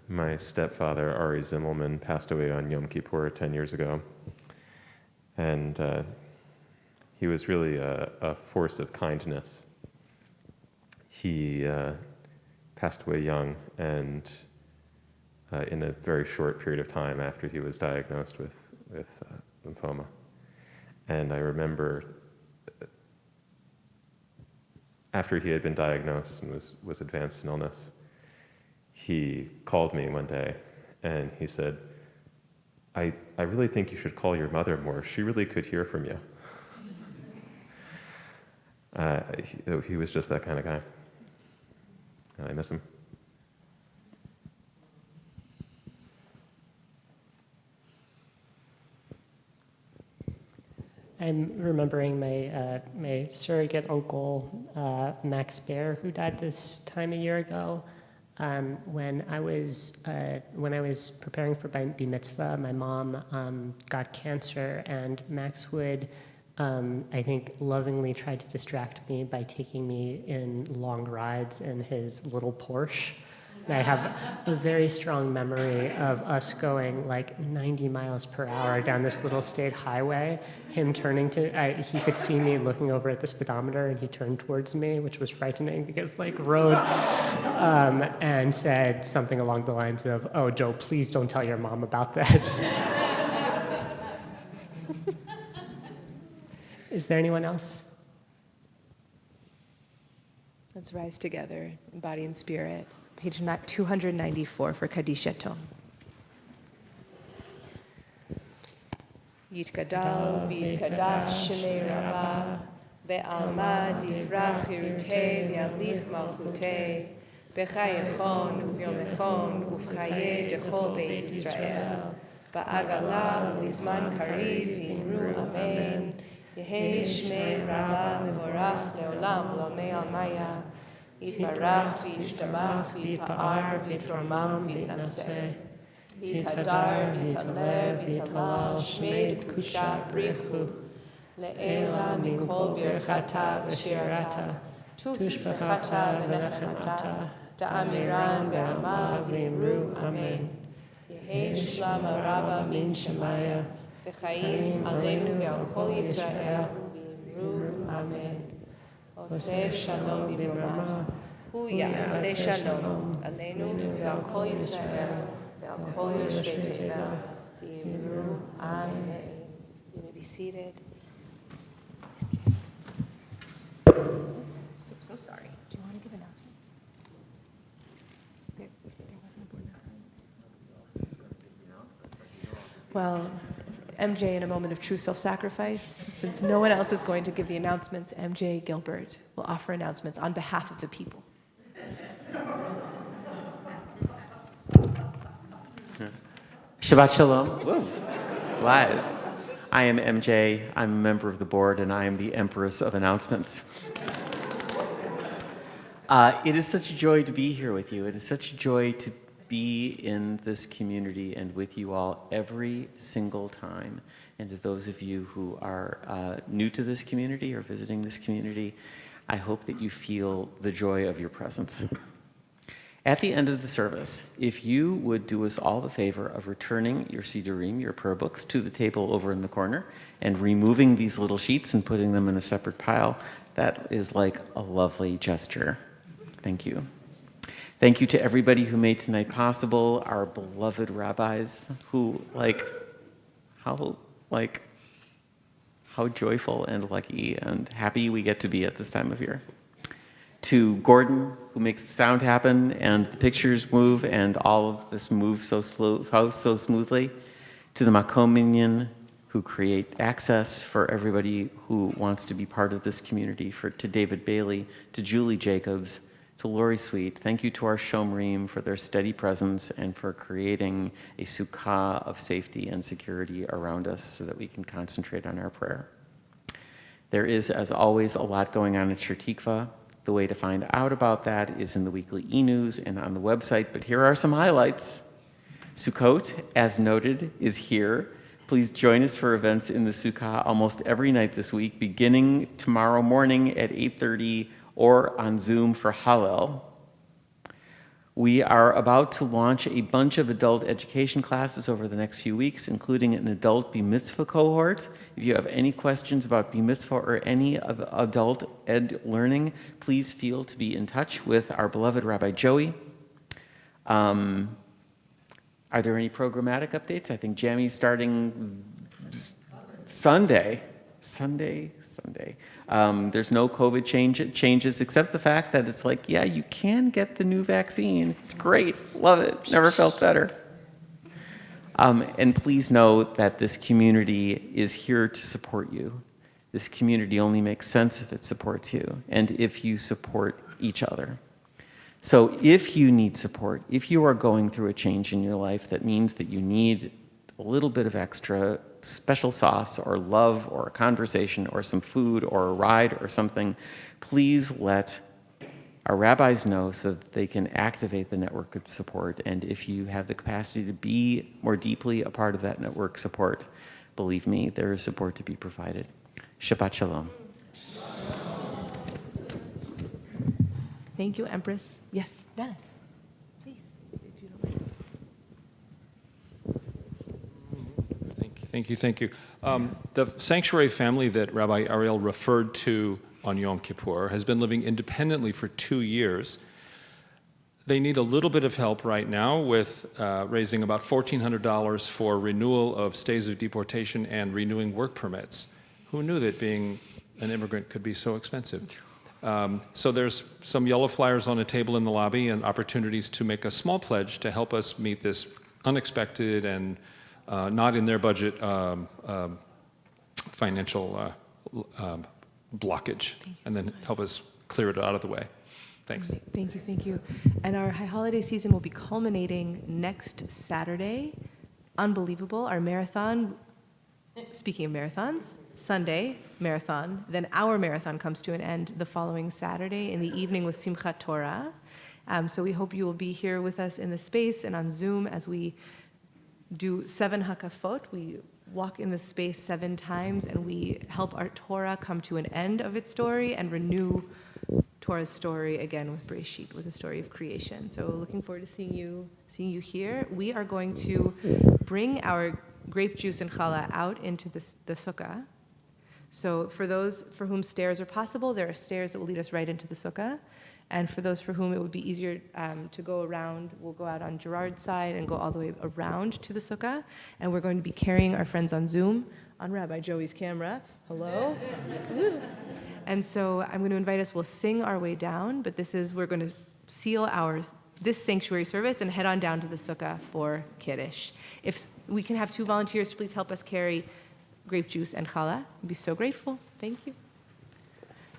My stepfather, Ari Zimmelman, passed away on Yom Kippur 10 years ago. And he was really a force of kindness. He passed away young and in a very short period of time after he was diagnosed with lymphoma. And I remember after he had been diagnosed and was advanced in illness, he called me one day and he said, I really think you should call your mother more. She really could hear from you. He was just that kind of guy. I miss him. I'm remembering my surrogate uncle, Max Baer, who died this time a year ago. When I was preparing for bar mitzvah, my mom got cancer, and Max would, I think, lovingly try to distract me by taking me in long rides in his little Porsche. And I have a very strong memory of us going like 90 miles per hour down this little state highway, him turning to, he could see me looking over at the speedometer, and he turned towards me, which was frightening because like road, and said something along the lines of, "Oh, Joe, please don't tell your mom about this." Is there anyone else? Let's rise together in body and spirit. Page 294 for Kaddish Tov. Yitgadal v'yitkadash shemei Rabbah ve'alma divrach yirutei v'yamlich malchutei b'chayechon u'vyomechon u'v'chaye dechol beit Yisrael ba'agala u'bizman kariv v'imru amen Yehei shmei Rabbah mevorach le'olam l'amei almaya Yitbarach v'yishtamach v'yitpa'ar v'yitromam v'yitnaseh Yitadar v'yitalev v'yitalal shmei d'kusha brichu le'ela mikol birchata v'shirata tushbechata v'nechemata da'amiran ve'ama v'imru amen Yehei shlam Rabbah min shemaya v'chaim aleinu ve'al kol Yisrael v'imru amen Oseh shalom b'brama, hu ya'aseh shalom, aleinu ve'al kol Yisrael, ve'al kol yoshvei tevel, v'yimru amen. You may be seated. So sorry. Do you want to give announcements? There wasn't a board member. Well, MJ, in a moment of true self-sacrifice, since no one else is going to give the announcements, MJ Gilbert will offer announcements on behalf of the people. Shabbat Shalom. Woo. Live. I am MJ. I'm a member of the board, and I am the Empress of Announcements. It is such a joy to be here with you. It is such a joy to be in this community and with you all every single time. And to those of you who are new to this community or visiting this community, I hope that you feel the joy of your presence. At the end of the service, if you would do us all the favor of returning your Sidurim, your prayer books, to the table over in the corner and removing these little sheets and putting them in a separate pile, that is like a lovely gesture. Thank you. Thank you to everybody who made tonight possible, our beloved rabbis who, how joyful and lucky and happy we get to be at this time of year. To Gordon, who makes the sound happen and the pictures move and all of this moves so smoothly. To the Makominyan, who create access for everybody who wants to be part of this community. To David Bailey, to Julie Jacobs, to Lori Sweet. Thank you to our Shomrim for their steady presence and for creating a sukkah of safety and security around us so that we can concentrate on our prayer. There is, as always, a lot going on at Shir Tikva. The way to find out about that is in the weekly e-news and on the website, but here are some highlights. Sukkot, as noted, is here. Please join us for events in the Sukkah almost every night this week, beginning tomorrow morning at 8:30 or on Zoom for Hallel. We are about to launch a bunch of adult education classes over the next few weeks, including an adult Bar Mitzvah cohort. If you have any questions about Bar Mitzvah or any of the adult ed learning, please feel to be in touch with our beloved Rabbi Joey. Are there any programmatic updates? I think Jammy's starting Sunday. There's no COVID changes except the fact that it's like, yeah, you can get the new vaccine. It's great. Love it. Never felt better. And please know that this community is here to support you. This community only makes sense if it supports you and if you support each other. So if you need support, if you are going through a change in your life that means that you need a little bit of extra special sauce or love or a conversation or some food or a ride or something, please let our rabbis know so that they can activate the network of support. And if you have the capacity to be more deeply a part of that network support, believe me, there is support to be provided. Shabbat Shalom. Thank you, Empress. Yes, Dennis, please, if you don't mind. Thank you. The sanctuary family that Rabbi Ariel referred to on Yom Kippur has been living independently for 2 years. They need a little bit of help right now with raising about $1,400 for renewal of stays of deportation and renewing work permits. Who knew that being an immigrant could be so expensive? So there's some yellow flyers on a table in the lobby and opportunities to make a small pledge to help us meet this unexpected and not in their budget financial blockage, and then help us clear it out of the way. Thanks. Thank you. And our high holiday season will be culminating next Saturday. Unbelievable. Our marathon, speaking of marathons, Sunday marathon, then our marathon comes to an end the following Saturday in the evening with Simchat Torah. So we hope you will be here with us in the space and on Zoom as we do 7 hakafot. We walk in the space 7 times and we help our Torah come to an end of its story and renew Torah's story again with Bereshit, with the story of creation. So looking forward to seeing you here. We are going to bring our grape juice and challah out into the sukkah. So for those for whom stairs are possible, there are stairs that will lead us right into the sukkah. And for those for whom it would be easier to go around, we'll go out on Gerard's side and go all the way around to the sukkah. And we're going to be carrying our friends on Zoom, on Rabbi Joey's camera. Hello. And so I'm going to invite us, we'll sing our way down, but we're going to seal this sanctuary service and head on down to the sukkah for Kiddush. If we can have 2 volunteers to please help us carry grape juice and challah, I'd be so grateful. Thank you.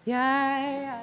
Yeah.